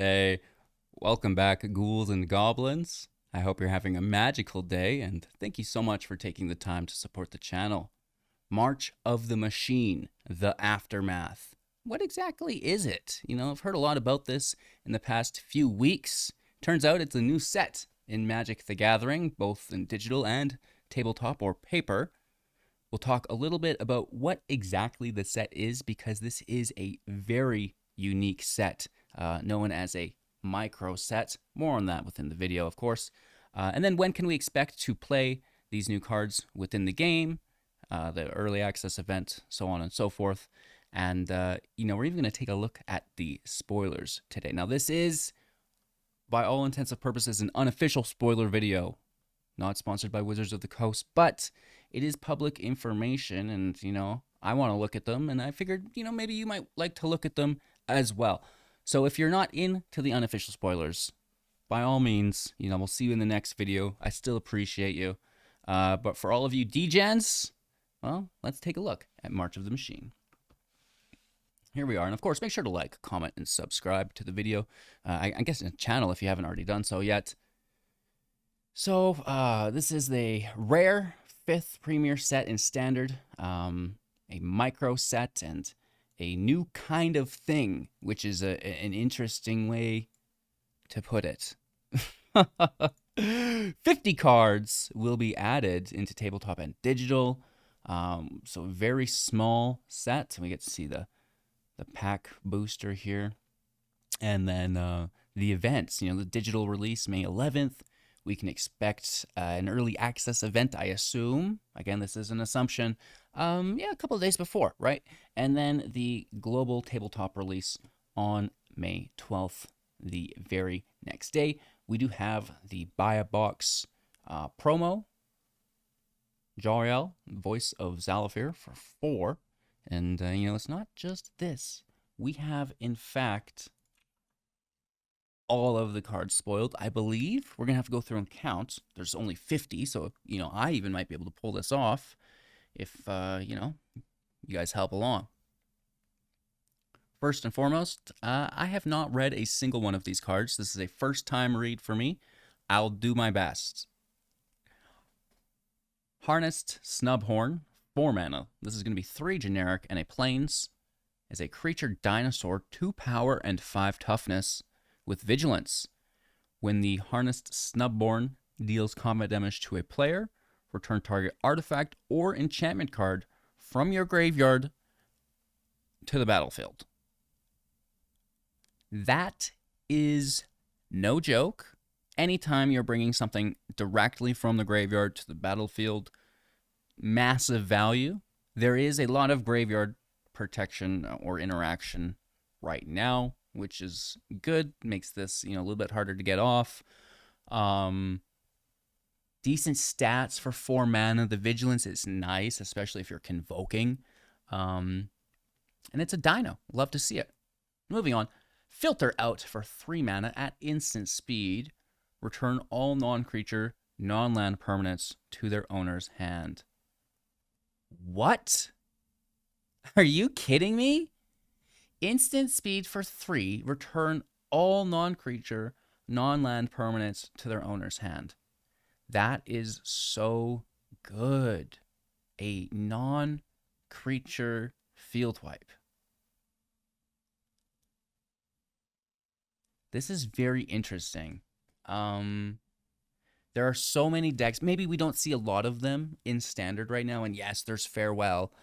Hey, welcome back, ghouls and goblins. I hope you're having a magical day, and thank you so much for taking the time to support the channel. March of the Machine, the Aftermath. What exactly is it? I've heard a lot about this in the past few weeks. Turns out it's a new set in Magic the Gathering, both in digital and tabletop or paper. We'll talk a little bit about what exactly the set is because this is a very unique set, known as a micro set. More on that within the video, of course. And then when can we expect to play these new cards within the game, the early access event, so on and so forth. And, we're even going to take a look at the spoilers today. Now, this is, by all intents and purposes, an unofficial spoiler video, not sponsored by Wizards of the Coast, but it is public information, and I want to look at them, and I figured maybe you might like to look at them as well. So if you're not into the unofficial spoilers, by all means, we'll see you in the next video. I still appreciate you, but for all of you degens, well, let's take a look at March of the Machine. Here we are, and of course, make sure to like, comment, and subscribe to the video. I guess in the channel if you haven't already done so yet. So this is the rare 5th premier set in standard, a micro set, and a new kind of thing, which is an interesting way to put it. 50 cards will be added into tabletop and digital. So very small set. We get to see the pack booster here. And then the events, the digital release May 11th. We can expect an early access event, I assume. Again, this is an assumption. A couple of days before, right? And then the global tabletop release on May 12th, the very next day. We do have the Buy a Box promo. Jariel, voice of Zalafir, for 4. And, it's not just this. We have, in fact, all of the cards spoiled, I believe. We're going to have to go through and count. There's only 50, so, I even might be able to pull this off if, you guys help along. First and foremost, I have not read a single one of these cards. This is a first-time read for me. I'll do my best. Harnessed Snubhorn, 4 mana. This is going to be 3 generic and a plains. As a creature dinosaur, 2 power and 5 toughness with vigilance. When the Harnessed Snubhorn deals combat damage to a player, return target artifact or enchantment card from your graveyard to the battlefield. That is no joke. Anytime you're bringing something directly from the graveyard to the battlefield, massive value. There is a lot of graveyard protection or interaction right now, which is good. Makes this, a little bit harder to get off. Decent stats for 4 mana. The vigilance is nice, especially if you're convoking. And it's a dino. Love to see it. Moving on. Filter Out for 3 mana at instant speed. Return all non-creature, non-land permanents to their owner's hand. What? Are you kidding me? Instant speed for 3. Return all non-creature, non-land permanents to their owner's hand. That is so good. A non-creature field wipe. This is very interesting. There are so many decks. Maybe we don't see a lot of them in standard right now. And yes, there's Farewell.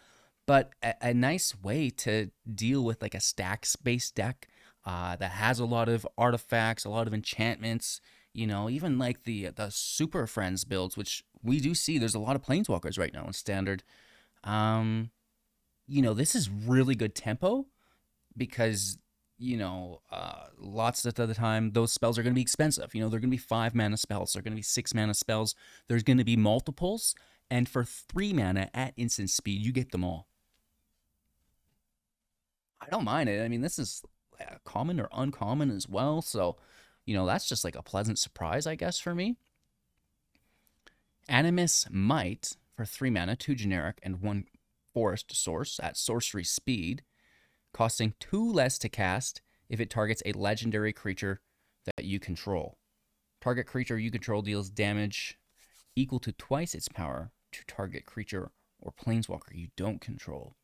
But a nice way to deal with like a stacks-based deck that has a lot of artifacts, a lot of enchantments, even like the Super Friends builds, which we do see there's a lot of Planeswalkers right now in standard. This is really good tempo because lots of the time, those spells are going to be expensive. They're going to be 5 mana spells. They're going to be 6 mana spells. There's going to be multiples. And for 3 mana at instant speed, you get them all. I don't mind it. I mean, this is common or uncommon as well. So, that's just like a pleasant surprise, I guess, for me. Animus Might for 3 mana, 2 generic, and 1 forest source at sorcery speed, costing 2 less to cast if it targets a legendary creature that you control. Target creature you control deals damage equal to twice its power to target creature or planeswalker you don't control.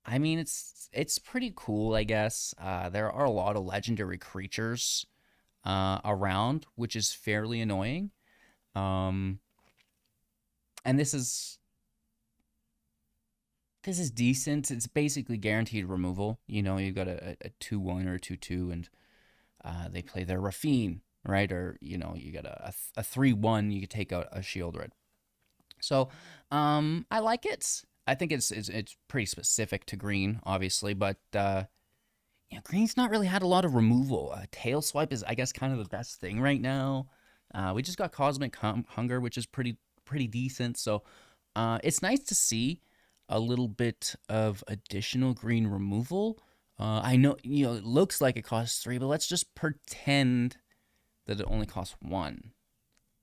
I mean, it's pretty cool, I guess. There are a lot of legendary creatures around, which is fairly annoying. And this is decent. It's basically guaranteed removal. You know, you've got a 2/1 or a 2/2, and they play their Raffine, right? Or, you know, you got a 3/1, you could take out a Shieldred. So, I like it. I think it's pretty specific to green, obviously, but yeah, green's not really had a lot of removal. Tail Swipe is, I guess, kind of the best thing right now. We just got Cosmic Hunger, which is pretty decent. So, it's nice to see a little bit of additional green removal. I know, you know, it looks like it costs 3, but let's just pretend that it only costs 1,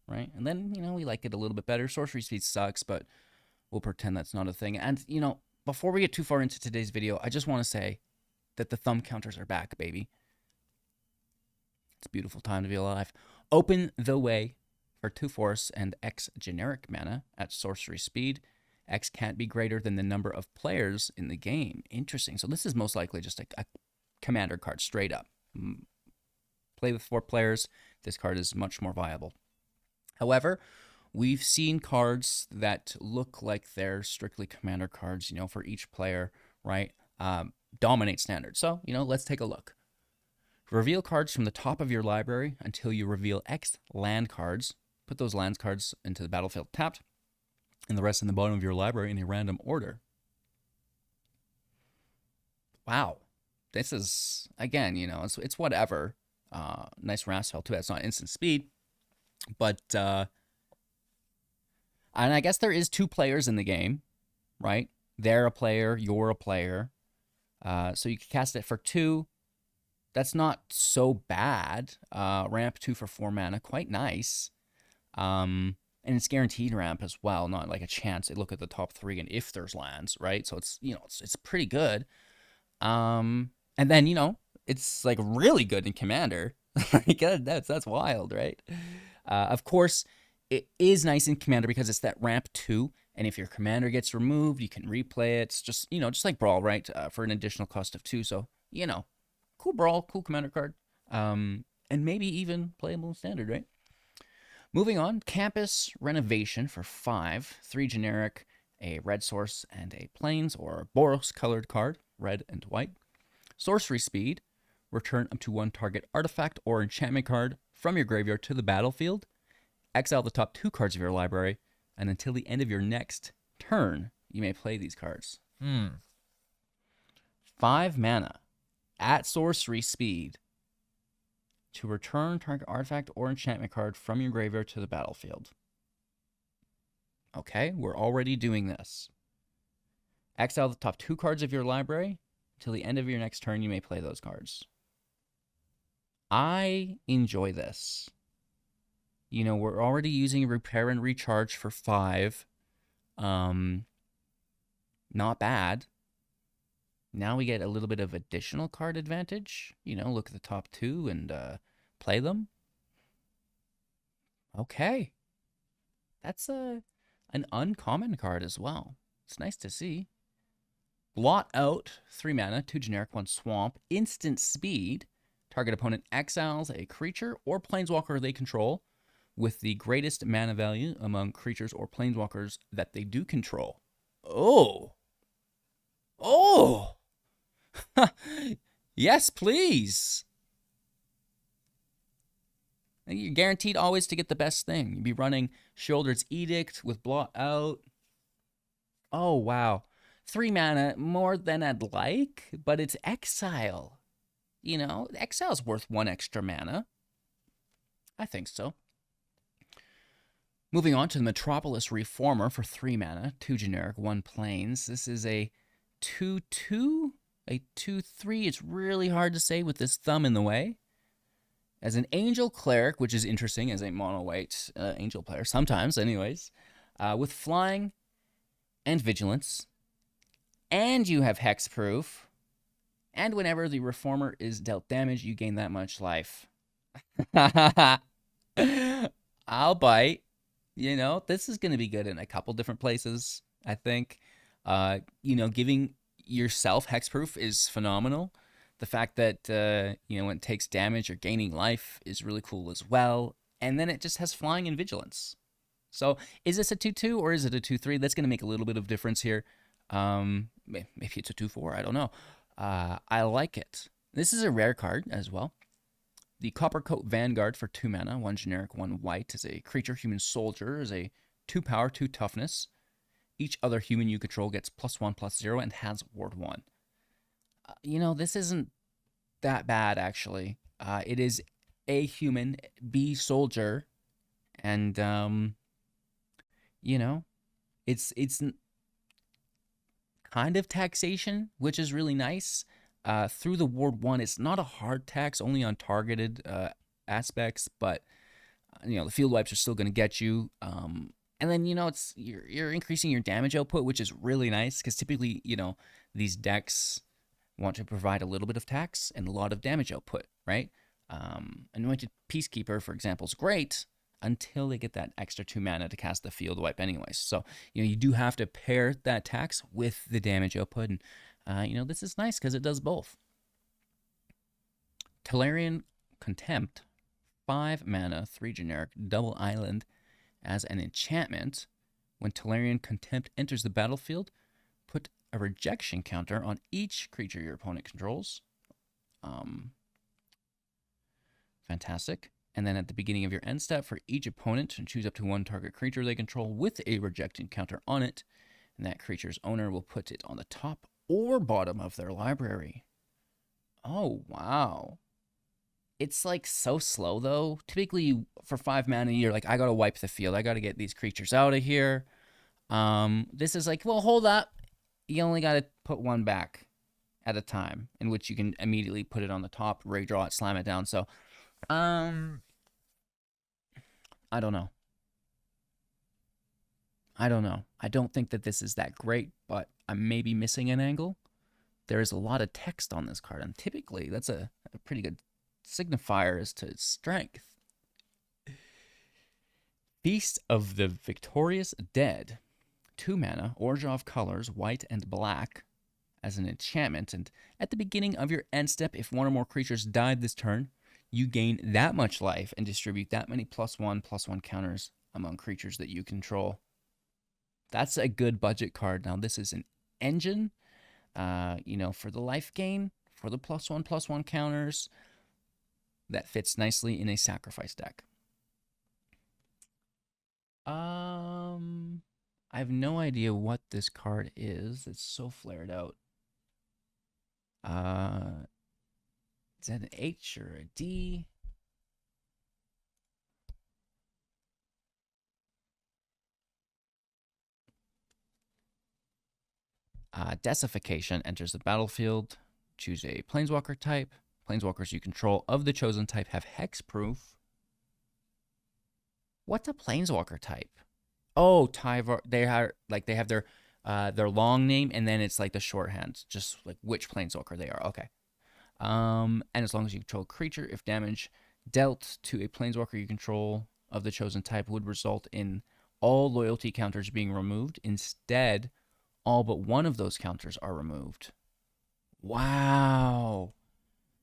right? And then, you know, we like it a little bit better. Sorcery Speed sucks, but we'll pretend that's not a thing. And, you know, before we get too far into today's video, I just want to say that the thumb counters are back, baby. It's a beautiful time to be alive. Open the way for 2 force and X generic mana at sorcery speed. X can't be greater than the number of players in the game. Interesting. So this is most likely just a commander card, straight up. Play with 4 players. This card is much more viable. However, we've seen cards that look like they're strictly commander cards, you know, for each player, right? Dominate standard. So, you know, let's take a look. Reveal cards from the top of your library until you reveal X land cards. Put those land cards into the battlefield tapped, and the rest in the bottom of your library in a random order. Wow. This is, again, you know, it's whatever. Nice Wrath Spell, too bad it's not instant speed. But, and I guess there is 2 players in the game, right? They're a player, you're a player. So you can cast it for 2. That's not so bad. Ramp 2 for 4 mana, quite nice. And it's guaranteed ramp as well, not like a chance. They look at the top 3 and if there's lands, right? So it's, you know, it's pretty good. And then, you know, it's like really good in Commander. That's wild, right? Of course, it is nice in Commander because it's that ramp 2, and if your commander gets removed, you can replay it. It's just, you know, just like Brawl, right? For an additional cost of 2. So, you know, cool Brawl, cool commander card. And maybe even playable in Standard, right? Moving on, Campus Renovation for 5. 3 generic, a red source, and a plains or Boros colored card, red and white. Sorcery Speed, return up to 1 target artifact or enchantment card from your graveyard to the battlefield. Exile the top 2 cards of your library, and until the end of your next turn, you may play these cards. 5 mana at sorcery speed to return target artifact or enchantment card from your graveyard to the battlefield. Okay, we're already doing this. Exile the top 2 cards of your library. Until the end of your next turn, you may play those cards. I enjoy this. You know, we're already using Repair and Recharge for 5. Not bad. Now we get a little bit of additional card advantage. You know, look at the top 2 and play them. Okay. That's an uncommon card as well. It's nice to see. Blot Out, 3 mana, 2 generic, 1 swamp, instant speed. Target opponent exiles a creature or planeswalker they control with the greatest mana value among creatures or planeswalkers that they do control. Oh. Oh. Yes, please. You're guaranteed always to get the best thing. You'd be running Sheoldred's Edict with Blot Out. Oh, wow. 3 mana, more than I'd like, but it's exile. You know, exile's worth 1 extra mana. I think so. Moving on to the Metropolis Reformer for 3 mana, 2 generic, 1 plains. This is a 2/2, a 2/3. It's really hard to say with this thumb in the way. As an Angel Cleric, which is interesting as a mono-white Angel player, sometimes anyways, with flying and vigilance, and you have hexproof, And whenever the Reformer is dealt damage, you gain that much life. I'll bite. You know, this is going to be good in a couple different places, I think. Giving yourself hexproof is phenomenal. The fact that, when it takes damage or gaining life is really cool as well. And then it just has flying and vigilance. So is this a 2-2 or is it a 2-3? That's going to make a little bit of difference here. Maybe it's a 2-4. I don't know. I like it. This is a rare card as well. The Coppercoat Vanguard for 2 mana, 1 generic, 1 white, is a creature human soldier, is a 2 power, 2 toughness. Each other human you control gets +1/+0 and has ward 1. This isn't that bad, actually. It is A human, B soldier, and, it's kind of taxation, which is really nice. Through the ward 1, it's not a hard tax, only on targeted aspects, but the field wipes are still going to get you. And then you're increasing your damage output, which is really nice because typically these decks want to provide a little bit of tax and a lot of damage output, right? Anointed Peacekeeper, for example, is great until they get that extra 2 mana to cast the field wipe anyways. So you do have to pair that tax with the damage output, and this is nice because it does both. Tolarian Contempt, 5 mana, 3 generic, double island as an enchantment. When Tolarian Contempt enters the battlefield, put a rejection counter on each creature your opponent controls. Fantastic. And then at the beginning of your end step, for each opponent, choose up to 1 target creature they control with a rejection counter on it, and that creature's owner will put it on the top or bottom of their library. Oh, wow. It's like so slow though. Typically for 5 mana, you're like, I gotta wipe the field. I gotta get these creatures out of here. This is like, well, hold up. You only gotta put 1 back at a time, in which you can immediately put it on the top, redraw it, slam it down. So, I don't know. I don't think that this is that great, but I'm maybe missing an angle. There is a lot of text on this card, and typically that's a pretty good signifier as to its strength. Feast of the Victorious Dead, 2 mana, Origin of Colors, white and black, as an enchantment, and at the beginning of your end step, if 1 or more creatures died this turn, you gain that much life and distribute that many +1/+1 counters among creatures that you control. That's a good budget card. Now, this is an engine, for the life gain, for the +1/+1 counters. That fits nicely in a sacrifice deck. I have no idea what this card is. It's so flared out. Is that an H or a D? Decification enters the battlefield. Choose a Planeswalker type. Planeswalkers you control of the chosen type have hexproof. What's a Planeswalker type? Oh, Tyvar. They have their long name, and then it's like the shorthand, just like which Planeswalker they are. Okay. And as long as you control a creature, if damage dealt to a Planeswalker you control of the chosen type would result in all loyalty counters being removed, instead, all but 1 of those counters are removed. Wow.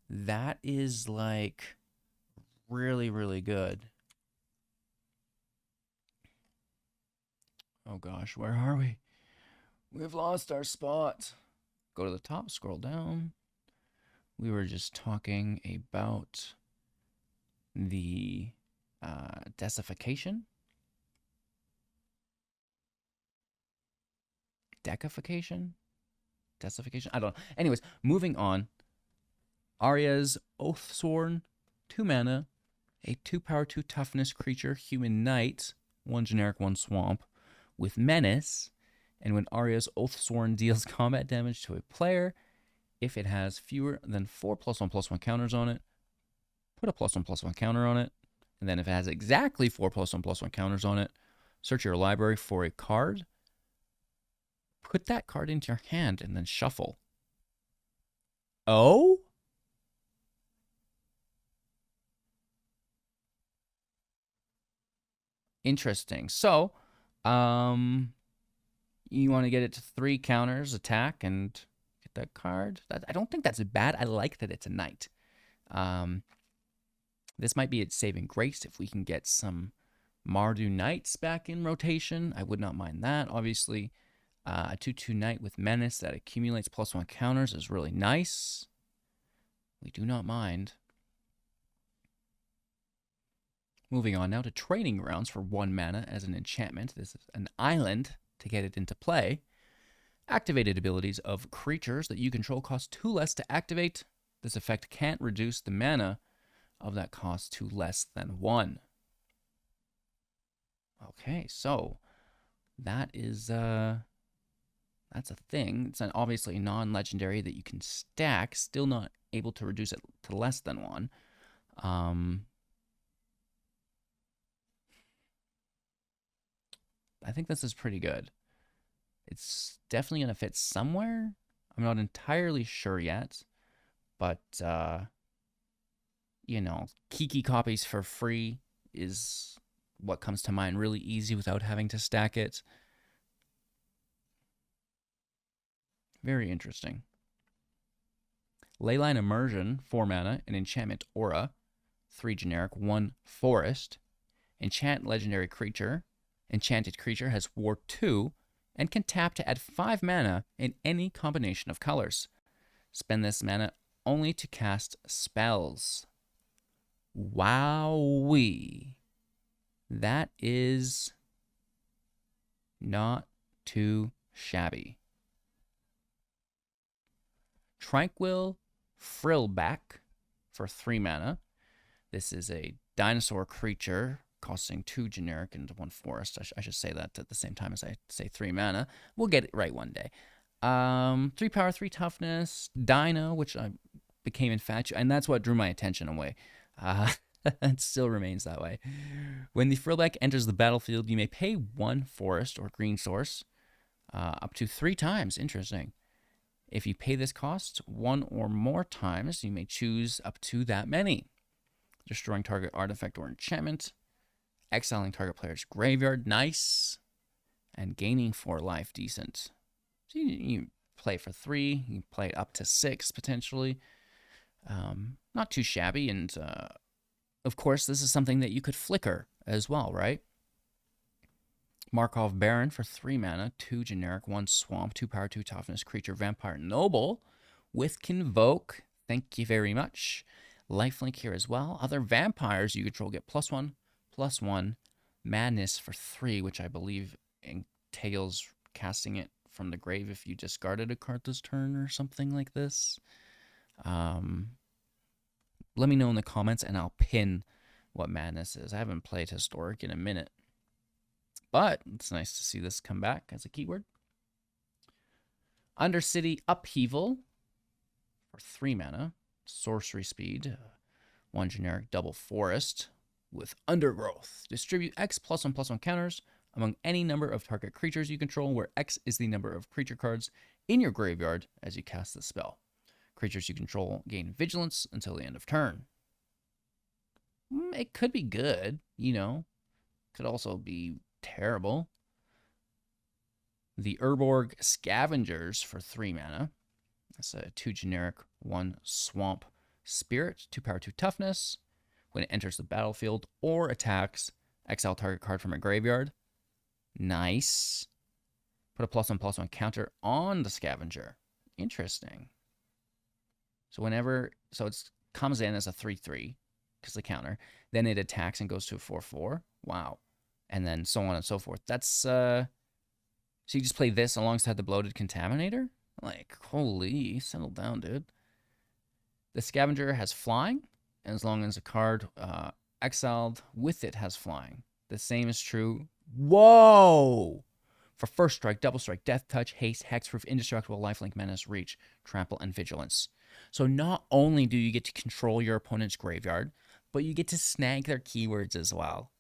That is like really, really good. Oh gosh, where are we? We've lost our spot. Go to the top, scroll down. We were just talking about the decification. Decification? I don't know. Anyways, moving on. Arya's Oathsworn, 2 mana, a 2 power, 2 toughness creature, human knight, 1 generic, 1 swamp, with menace. And when Arya's Oathsworn deals combat damage to a player, if it has fewer than 4 +1/+1 counters on it, put a +1/+1 counter on it. And then if it has exactly 4 +1/+1 counters on it, search your library for a card, put that card into your hand, and then shuffle. Oh? Interesting. So, um, you want to get it to 3 counters, attack, and get that card. I don't think that's bad. I like that it's a knight. Um, this might be its saving grace if we can get some Mardu Knights back in rotation. I would not mind that. Obviously, a 2/2 Knight with Menace that accumulates +1 counters is really nice. We do not mind. Moving on now to Training Grounds for 1 mana as an enchantment. This is an island to get it into play. Activated abilities of creatures that you control cost 2 less to activate. This effect can't reduce the mana of that cost to less than 1. Okay, so that is that's a thing. It's obviously non-legendary that you can stack, still not able to reduce it to less than 1. I think this is pretty good. It's definitely going to fit somewhere. I'm not entirely sure yet, but you know, Kiki copies for free is what comes to mind really easy without having to stack it. Very interesting. Leyline Immersion, 4 mana, an enchantment aura, 3 generic, 1 forest. Enchant legendary creature. Enchanted creature has War 2 and can tap to add 5 mana in any combination of colors. Spend this mana only to cast spells. Wowee. That is not too shabby. Tranquil Frillback for 3 mana. This is a dinosaur creature costing 2 generic and 1 forest. I should say that at the same time as I say 3 mana. We'll get it right one day. 3 power, 3 toughness, Dino, which I became infatuated, and that's what drew my attention away. It still remains that way. When the Frillback enters the battlefield, you may pay 1 forest or green source up to 3 times. Interesting. If you pay this cost 1 or more times, you may choose up to that many. Destroying target artifact or enchantment. Exiling target player's graveyard. Nice. And gaining 4 life. Decent. So you play for 3. You play it up to 6 potentially. Not too shabby. And of course, this is something that you could flicker as well, right? Markov Baron for 3 mana, 2 generic, 1 swamp, 2 power, 2 toughness, creature, vampire, noble with Convoke. Thank you very much. Lifelink here as well. Other vampires you control get +1/+1 madness for 3, which I believe entails casting it from the grave if you discarded a card this turn or something like this. Let me know in the comments and I'll pin what madness is. I haven't played Historic in a minute. But it's nice to see this come back as a keyword. Undercity Upheaval for 3 mana. Sorcery speed. 1 generic double forest with Undergrowth. Distribute X +1/+1 counters among any number of target creatures you control, where X is the number of creature cards in your graveyard as you cast the spell. Creatures you control gain vigilance until the end of turn. It could be good, you know. Could also be terrible. The Urborg Scavengers for 3 mana. That's a 2 generic, 1 swamp spirit, 2 power, 2 toughness. When it enters the battlefield or attacks, exile target card from a graveyard. Nice. Put a +1/+1 counter on the Scavenger. Interesting. So it comes in as a 3/3 because the counter. Then it attacks and goes to a 4/4. Wow. And then so on and so forth. That's, so you just play this alongside the Bloated Contaminator? Like, holy, settle down, dude. The Scavenger has flying, and as long as a card exiled with it has flying. The same is true. Whoa! For first strike, double strike, death touch, haste, hexproof, indestructible, lifelink, menace, reach, trample, and vigilance. So not only do you get to control your opponent's graveyard, but you get to snag their keywords as well.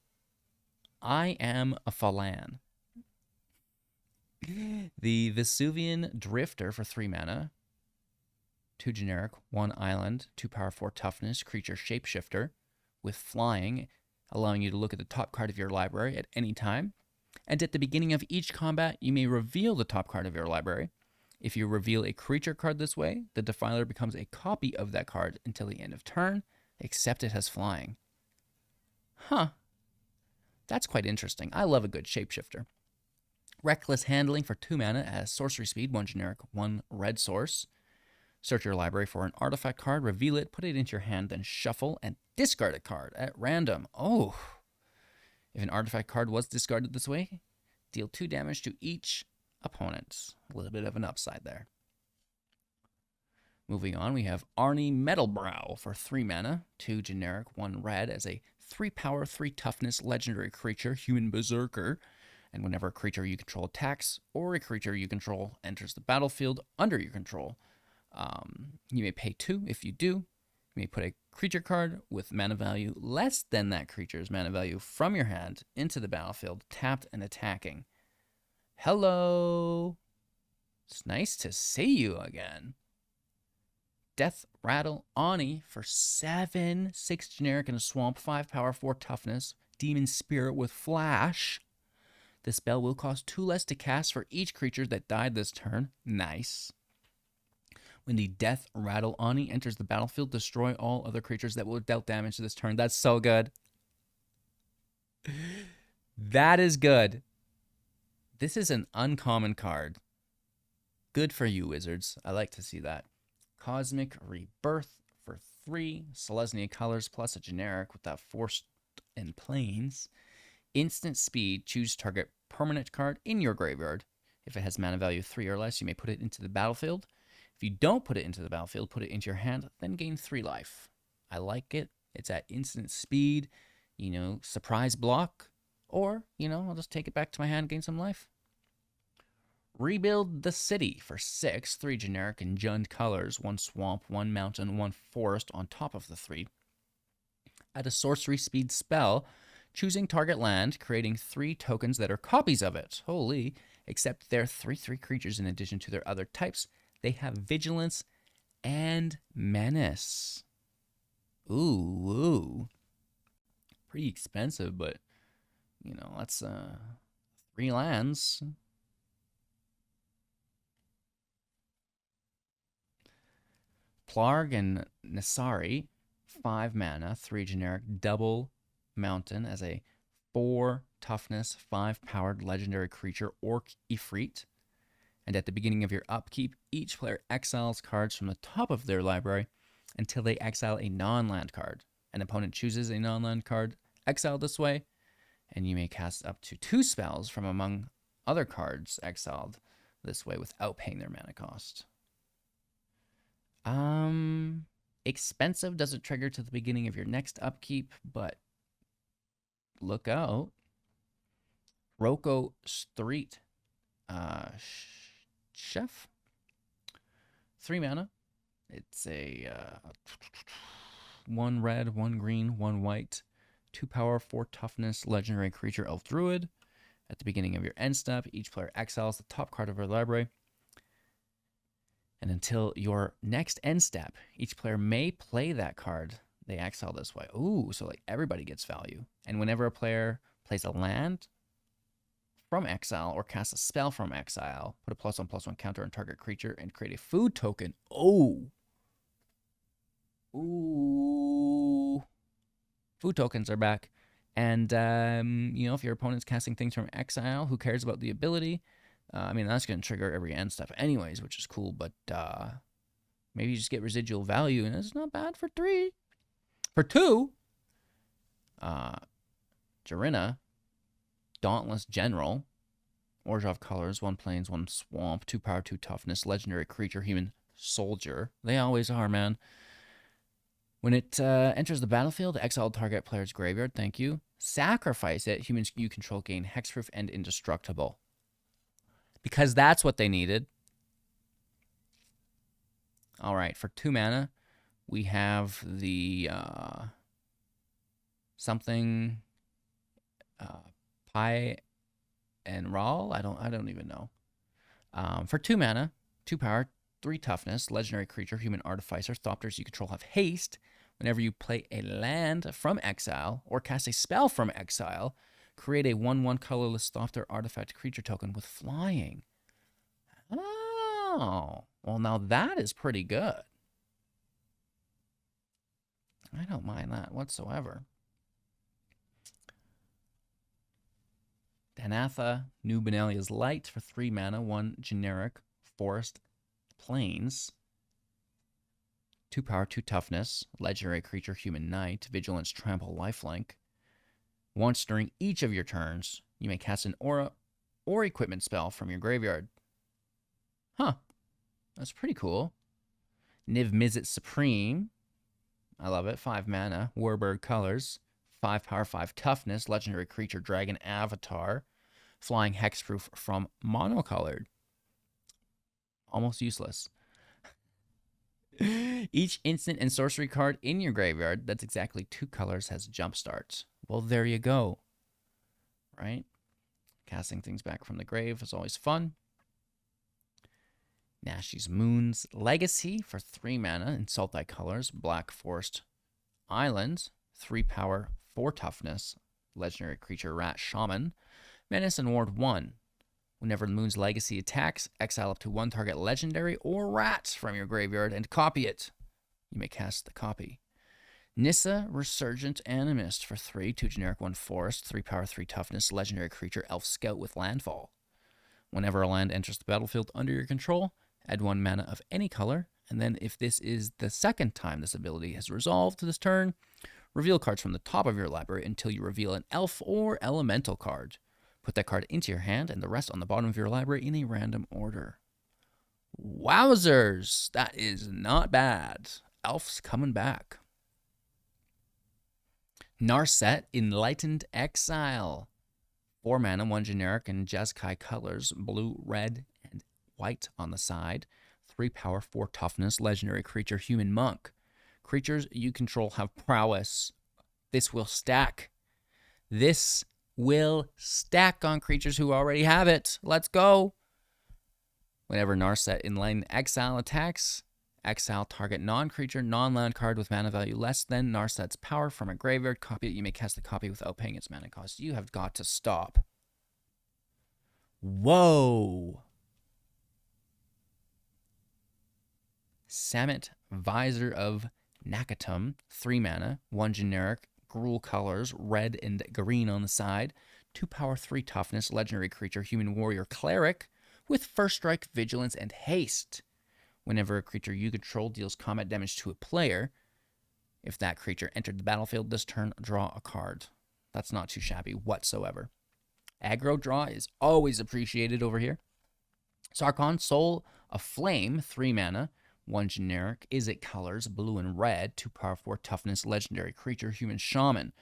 I am a Falan. The Vesuvian Drifter for 3 mana. 2 generic, 1 island, 2 power, 4 toughness, creature shapeshifter with flying, allowing you to look at the top card of your library at any time. And at the beginning of each combat, you may reveal the top card of your library. If you reveal a creature card this way, the Defiler becomes a copy of that card until the end of turn, except it has flying. Huh. That's quite interesting. I love a good shapeshifter. Reckless Handling for 2 mana as sorcery speed, 1 generic, 1 red source. Search your library for an artifact card, reveal it, put it into your hand, then shuffle and discard a card at random. Oh. If an artifact card was discarded this way, deal 2 damage to each opponent. A little bit of an upside there. Moving on, we have Arni Metalbrow for 3 mana, 2 generic, 1 red as a 3 power, 3 toughness legendary creature, human berserker. And whenever a creature you control attacks or a creature you control enters the battlefield under your control, you may pay 2. If you do, you may put a creature card with mana value less than that creature's mana value from your hand into the battlefield, tapped and attacking. Hello! It's nice to see you again. Death Rattle Ani for 7, 6 generic and a swamp, 5 power, 4 toughness, demon spirit with flash. The spell will cost 2 less to cast for each creature that died this turn. Nice. When the Death Rattle Ani enters the battlefield, destroy all other creatures that will have dealt damage this turn. That's so good. That is good. This is an uncommon card. Good for you, Wizards. I like to see that. Cosmic Rebirth for 3, Selesnya colors plus a generic with that Force and Plains. Instant speed, choose target permanent card in your graveyard. If it has mana value 3 or less, you may put it into the battlefield. If you don't put it into the battlefield, put it into your hand, then gain 3 life. I like it. It's at instant speed, surprise block, or, I'll just take it back to my hand, gain some life. Rebuild the City for 6, 3 generic and Jund colors, 1 swamp, 1 mountain, 1 forest on top of the 3. Add a sorcery speed spell, choosing target land, creating 3 tokens that are copies of it. Holy. Except they're 3/3 creatures in addition to their other types. They have vigilance and menace. Ooh. Pretty expensive, but, that's 3 lands. Plarg and Nasari, 5 mana, 3 generic, double mountain as a 4 toughness, 5 powered legendary creature, Orc Ifrit. And at the beginning of your upkeep, each player exiles cards from the top of their library until they exile a non-land card. An opponent chooses a non-land card exiled this way, and you may cast up to 2 spells from among other cards exiled this way without paying their mana cost. Expensive, doesn't trigger to the beginning of your next upkeep, but look out. Roko Street Chef, 3 mana. It's a 1 red, 1 green, 1 white, 2 power, 4 toughness, legendary creature, elf druid. At the beginning of your end step, each player exiles the top card of their library. And until your next end step, each player may play that card they exile this way. Ooh, so like everybody gets value. And whenever a player plays a land from exile or casts a spell from exile, put a +1/+1 counter on target creature and create a food token. Oh. Ooh. Food tokens are back. And, if your opponent's casting things from exile, who cares about the ability? That's going to trigger every end step anyways, which is cool, but maybe you just get residual value, and it's not bad for 3. For 2, Jarina, Dauntless General, Orzhov colors, 1 plains, 1 swamp, 2 power, 2 toughness, legendary creature, human soldier. They always are, man. When it enters the battlefield, exile target player's graveyard, thank you. Sacrifice it, humans you control gain hexproof and indestructible. Because that's what they needed. All right, for 2 mana, we have the Pi and Rawl. I don't even know. For 2 mana, 2 power, 3 toughness, legendary creature, human artificer. Thopters you control have haste. Whenever you play a land from exile or cast a spell from exile, create a 1/1 colorless Thopter artifact creature token with flying. Oh, well, now that is pretty good. I don't mind that whatsoever. Danatha, New Benalia's Light for 3 mana, 1 generic forest plains. 2 power, 2 toughness, legendary creature, human knight, vigilance, trample, lifelink. Once during each of your turns, you may cast an aura or equipment spell from your graveyard. Huh. That's pretty cool. Niv Mizzet Supreme. I love it. 5 mana. Warburg colors. 5 power, 5 toughness. Legendary creature, dragon avatar. Flying hexproof from monocolored. Almost useless. Each instant and sorcery card in your graveyard that's exactly 2 colors has jumpstart. Well, there you go. Right? Casting things back from the grave is always fun. Nashi's Moon's Legacy for 3 mana, insult thy colors, Black Forest Island, 3 power, 4 toughness, legendary creature, rat shaman, menace and ward 1. Whenever the Moon's Legacy attacks, exile up to 1 target legendary or rat from your graveyard and copy it. You may cast the copy. Nissa Resurgent Animist for 3, 2 generic, 1 forest, 3 power, 3 toughness, legendary creature, elf scout with landfall. Whenever a land enters the battlefield under your control, add 1 mana of any color, and then if this is the second time this ability has resolved this turn, reveal cards from the top of your library until you reveal an elf or elemental card. Put that card into your hand and the rest on the bottom of your library in a random order. Wowzers! That is not bad. Elf's coming back. Narset Enlightened Exile. 4 mana, 1 generic, and Jeskai colors, blue, red, and white on the side. 3 power, 4 toughness, legendary creature, human monk. Creatures you control have prowess. This will stack. This will stack on creatures who already have it. Let's go. Whenever Narset Enlightened Exile attacks, exile target non-creature, non-land card with mana value less than Narset's power from a graveyard. Copy it. You may cast the copy without paying its mana cost. You have got to stop. Whoa. Samit Visor of Nakatum, 3 mana, 1 generic, Gruul colors, red and green on the side, 2 power, 3 toughness, legendary creature, human warrior cleric, with first strike, vigilance, and haste. Whenever a creature you control deals combat damage to a player, if that creature entered the battlefield this turn, draw a card. That's not too shabby whatsoever. Aggro draw is always appreciated over here. Sarkhan, Soul of Flame, 3 mana, 1 generic, Izzet colors, blue and red, 2 power, 4 toughness, legendary creature, human shaman.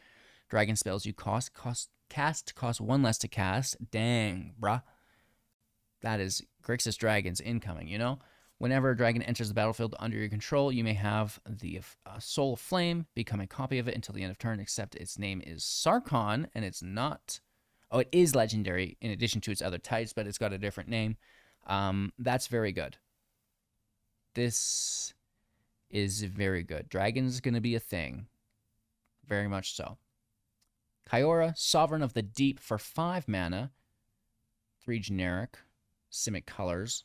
Dragon spells you cost 1 less to cast. Dang, bruh. That is Grixis Dragons incoming, you know? Whenever a dragon enters the battlefield under your control, you may have the Soul of Flame become a copy of it until the end of turn, except its name is Sarkhan, and it's not... Oh, it is legendary in addition to its other types, but it's got a different name. That's very good. This is very good. Dragon's going to be a thing. Very much so. Kyora, Sovereign of the Deep for 5 mana. 3 generic. Simic colors.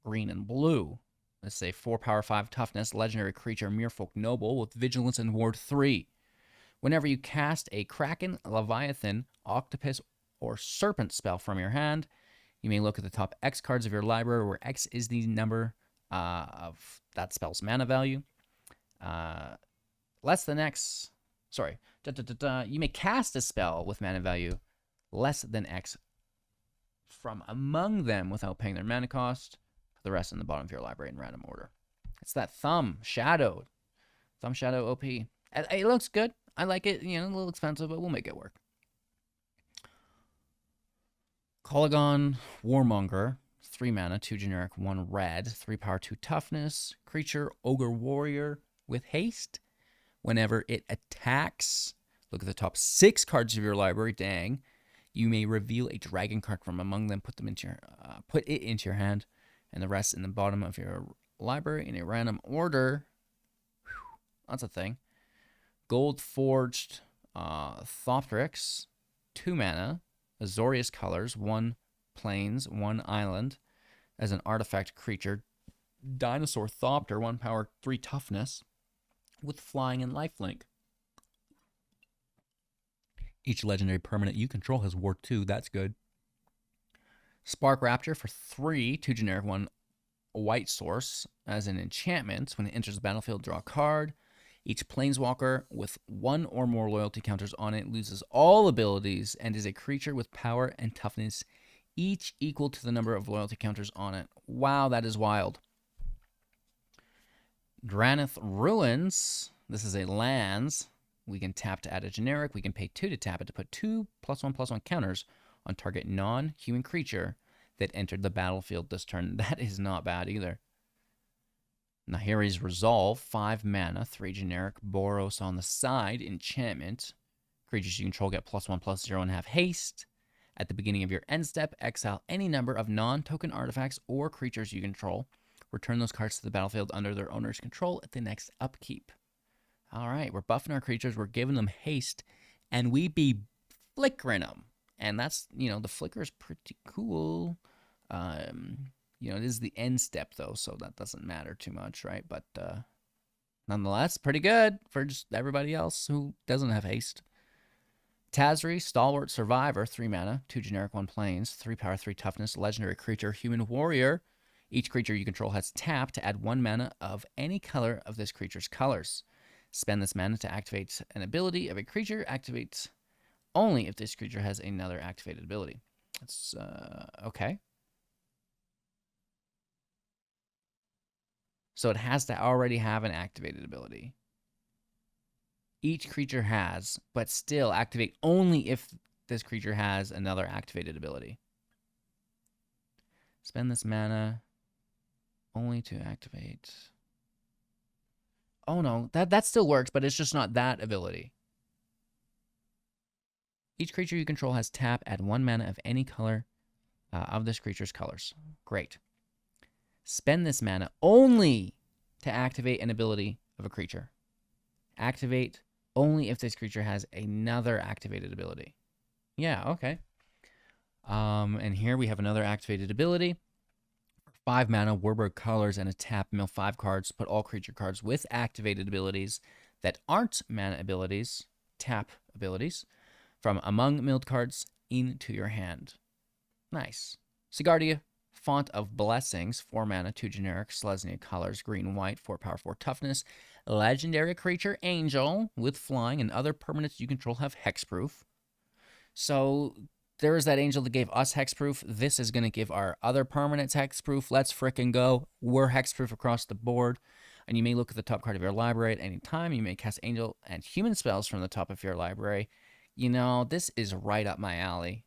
Green and blue. Let's say 4 power, 5 toughness. Legendary creature, Merfolk Noble with vigilance and ward 3. Whenever you cast a Kraken, Leviathan, Octopus, or Serpent spell from your hand, you may look at the top X cards of your library, where X is the number of that spell's mana value. Less than X. Sorry. You may cast a spell with mana value less than X from among them without paying their mana cost. Put the rest in the bottom of your library in random order. It's that Thumb Shadow. Thumb Shadow OP. It looks good. I like it. You know, a little expensive, but we'll make it work. Kolaghan Warmonger. 3 mana, 2 generic, 1 red, 3 power, 2 toughness. Creature, ogre warrior with haste. Whenever it attacks, look at the top 6 cards of your library. Dang. You may reveal a dragon card from among them, put it into your hand, and the rest in the bottom of your library in a random order. Whew, that's a thing. Gold Forged Thopteryx, 2 mana, Azorius colors, 1 plains, 1 island, as an artifact creature. Dinosaur Thopter, 1 power, 3 toughness, with flying and lifelink. Each legendary permanent you control has War 2. That's good. Spark Raptor for 3, 2 generic, 1 white source. As an enchantment, when it enters the battlefield, draw a card. Each planeswalker with 1 or more loyalty counters on it loses all abilities and is a creature with power and toughness, each equal to the number of loyalty counters on it. Wow, that is wild. Drannith Ruins. This is a lands. We can tap to add a generic. We can pay 2 to tap it to put 2+1/+1 counters on target non-human creature that entered the battlefield this turn. That is not bad either. Nahiri's Resolve, 5 mana, 3 generic, Boros on the side, enchantment. Creatures you control get +1/+0 and have haste. At the beginning of your end step, exile any number of non-token artifacts or creatures you control. Return those cards to the battlefield under their owner's control at the next upkeep. All right, we're buffing our creatures, we're giving them haste, and we be flickering them. And that's, the flicker is pretty cool. It is the end step, though, so that doesn't matter too much, right? But nonetheless, pretty good for just everybody else who doesn't have haste. Tazri, Stalwart Survivor, 3 mana, 2 generic, 1 plains, 3 power, 3 toughness, legendary creature, human warrior. Each creature you control has tap to add 1 mana of any color of this creature's colors. Spend this mana to activate an ability of a creature. Activate only if this creature has another activated ability. That's okay. So it has to already have an activated ability. Each creature has, but still activate only if this creature has another activated ability. Spend this mana only to activate. Oh no, that still works, but it's just not that ability. Each creature you control has tap, add 1 mana of any color of this creature's colors. Great. Spend this mana only to activate an ability of a creature. Activate only if this creature has another activated ability. Yeah, okay. And here we have another activated ability. 5 mana, Warburg Colors, and a tap. Mill 5 cards. Put all creature cards with activated abilities that aren't mana abilities, tap abilities, from among milled cards into your hand. Nice. Sigardia, Font of Blessings, 4 mana, 2 generic, Selesnya Colors, green, white, 4 power, 4 toughness. Legendary creature, Angel, with flying, and other permanents you control have hexproof. So there is that Angel that gave us hexproof. This is going to give our other permanents hexproof. Let's frickin' go. We're hexproof across the board. And you may look at the top card of your library at any time. You may cast Angel and human spells from the top of your library. This is right up my alley.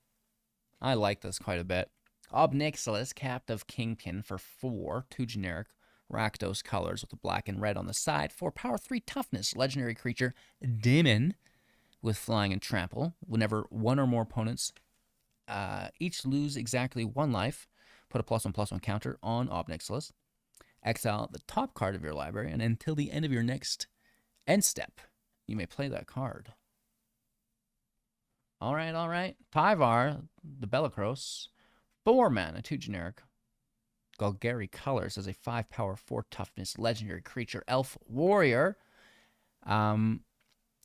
I like this quite a bit. Obnixilis, Captive Kingpin for 4, 2 generic, Rakdos colors with the black and red on the side, 4 power, 3 toughness, legendary creature, Demon, with flying and trample. Whenever 1 or more opponents each lose exactly 1 life, put a +1/+1 counter on Obnixilis. Exile the top card of your library, and until the end of your next end step, you may play that card. All right. Tyvar, the Bellicros, 4 mana, 2 generic. Golgari Colors as a 5 power, 4 toughness, legendary creature, elf warrior.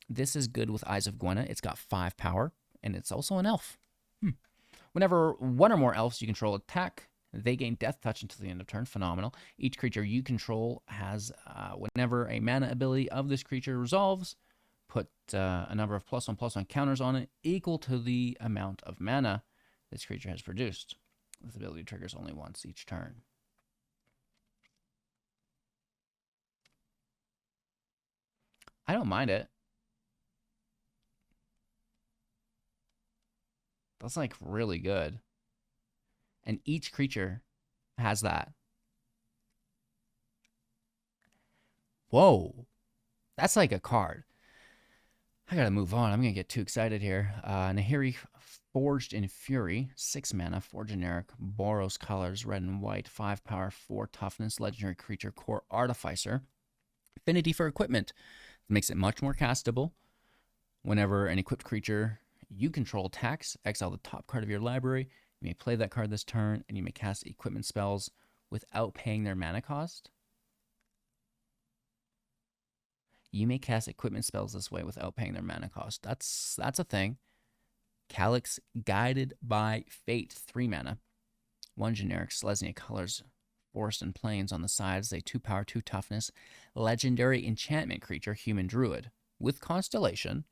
This is good with Eyes of Gwenna. It's got 5 power, and it's also an elf. Whenever 1 or more elves you control attack, they gain Death Touch until the end of turn. Phenomenal. Each creature you control has, whenever a mana ability of this creature resolves, put a number of +1/+1 counters on it equal to the amount of mana this creature has produced. This ability triggers only once each turn. I don't mind it. That's like really good. And each creature has that. Whoa. That's like a card. I gotta move on. I'm gonna get too excited here. Nahiri Forged in Fury, 6 mana, 4 generic, Boros colors, red and white, 5 power, 4 toughness, legendary creature, core artificer. Affinity for equipment makes it much more castable. Whenever an equipped creature you control attacks, exile the top card of your library. You may play that card this turn, and you may cast equipment spells without paying their mana cost. You may cast equipment spells this way without paying their mana cost. That's a thing. Calyx, Guided by Fate, 3 mana. 1 generic, Selesnya colors, Forest and Plains on the sides. A 2 power, 2 toughness, legendary enchantment creature, human druid, with Constellation.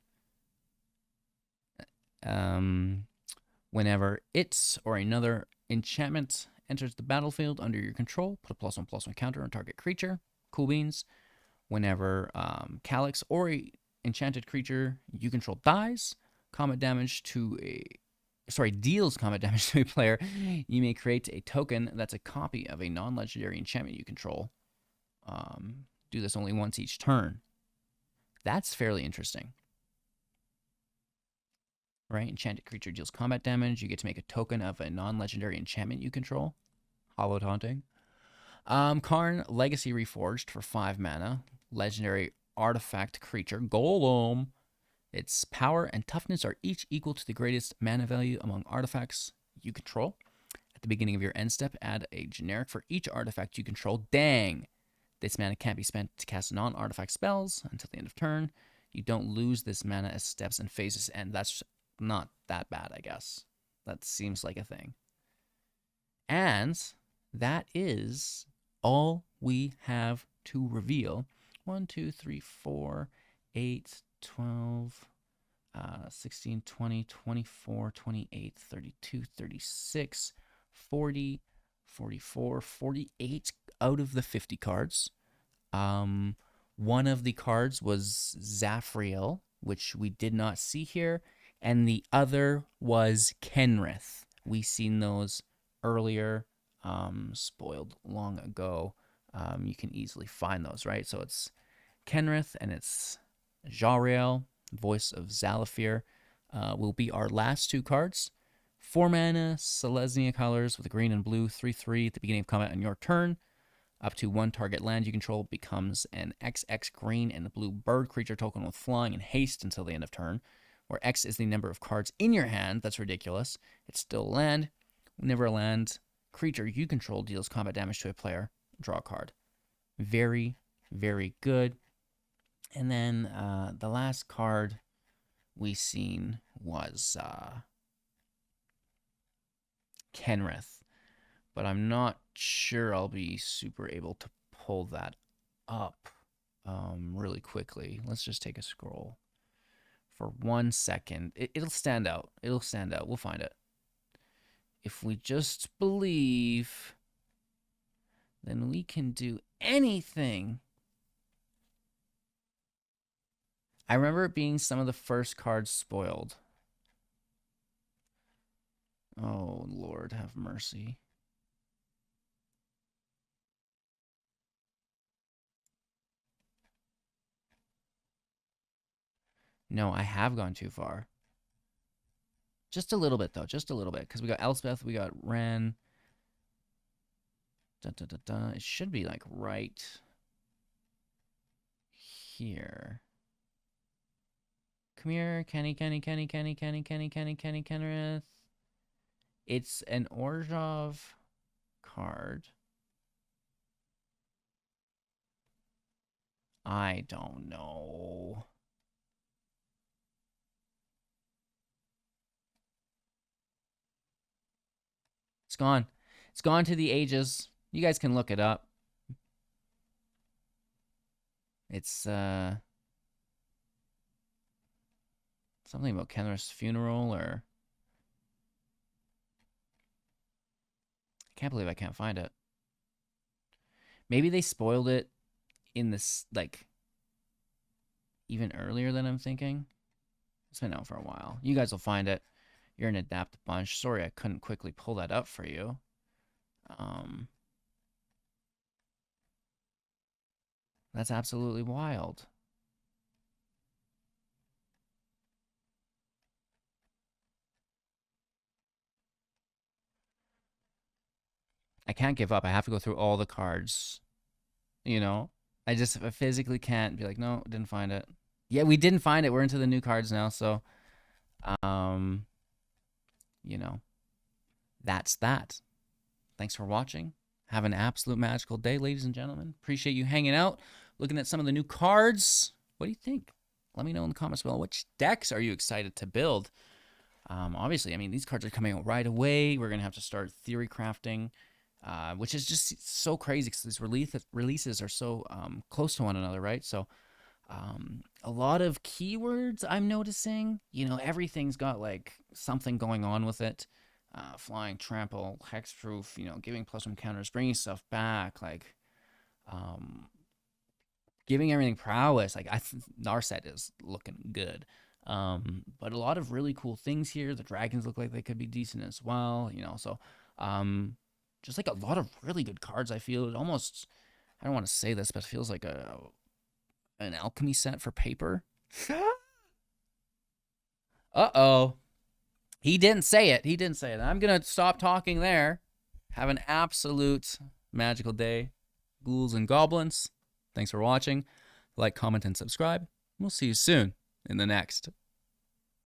Whenever it's or another enchantment enters the battlefield under your control, put a +1/+1 counter on target creature. Cool beans. Whenever Calyx or a enchanted creature you control dies, deals combat damage to a player, you may create a token that's a copy of a non-legendary enchantment you control. Do this only once each turn. That's fairly interesting. Right? Enchanted creature deals combat damage. You get to make a token of a non-legendary enchantment you control. Hollow Taunting. Karn, Legacy Reforged for 5 mana. Legendary artifact creature, Golem. Its power and toughness are each equal to the greatest mana value among artifacts you control. At the beginning of your end step, add a generic for each artifact you control. Dang! This mana can't be spent to cast non-artifact spells until the end of turn. You don't lose this mana as steps and phases end. That's not that bad, I guess. That seems like a thing. And that is all we have to reveal. 1, 2, 3, 4, 8, 12, 16, 20, 24, 28, 32, 36, 40, 44, 48 out of the 50 cards. One of the cards was Zafriel, which we did not see here, and the other was Kenrith. We seen those earlier, spoiled long ago. You can easily find those, right? So it's Kenrith and it's Jariel, Voice of Zalafir, will be our last 2 cards. 4 mana, Selesnya colors with green and blue, 3/3 at the beginning of combat on your turn. Up to 1 target land you control becomes an XX green and blue bird creature token with flying and haste until the end of turn, where X is the number of cards in your hand. That's ridiculous. It's still land. Whenever a land creature you control deals combat damage to a player, draw a card. Very, very good. And then the last card we seen was Kenrith, but I'm not sure I'll be super able to pull that up really quickly. Let's just take a scroll for 1 second. It'll stand out. It'll stand out. We'll find it. If we just believe, then we can do anything. I remember it being some of the first cards spoiled. Oh, Lord, have mercy. No, I have gone too far. Just a little bit, though. Just a little bit. Because we got Elspeth, we got Ren. Dun, dun, dun, dun. It should be, like, right here. Come here, Kenrith. It's an Orzhov card. I don't know. It's gone. It's gone to the ages. You guys can look it up. It's something about Kenrith's funeral, or I can't believe I can't find it. Maybe they spoiled it in this, like, even earlier than I'm thinking. It's been out for a while. You guys will find it. You're an adept bunch. Sorry I couldn't quickly pull that up for you. That's absolutely wild. I can't give up. I have to go through all the cards. You know, I physically can't be like, no, didn't find it. Yeah, we didn't find it. We're into the new cards now, so you know, that's that. Thanks for watching. Have an absolute magical day, ladies and gentlemen. Appreciate you hanging out, looking at some of the new cards. What do you think? Let me know in the comments below. Which decks are you excited to build? Obviously, I mean, these cards are coming out right away. We're going to have to start theory crafting, which is just so crazy because these releases are so close to one another, right? So a lot of keywords I'm noticing. You know, everything's got like something going on with it. Flying, trample, hexproof, you know, giving +1 counters, bringing stuff back, like giving everything prowess. Like Narset is looking good. But a lot of really cool things here. The dragons look like they could be decent as well, you know. So just like a lot of really good cards. I feel it almost, I don't want to say this, but it feels like an alchemy set for paper. Uh-oh. He didn't say it. He didn't say it. I'm going to stop talking there. Have an absolute magical day, ghouls and goblins. Thanks for watching. Like, comment, and subscribe. We'll see you soon in the next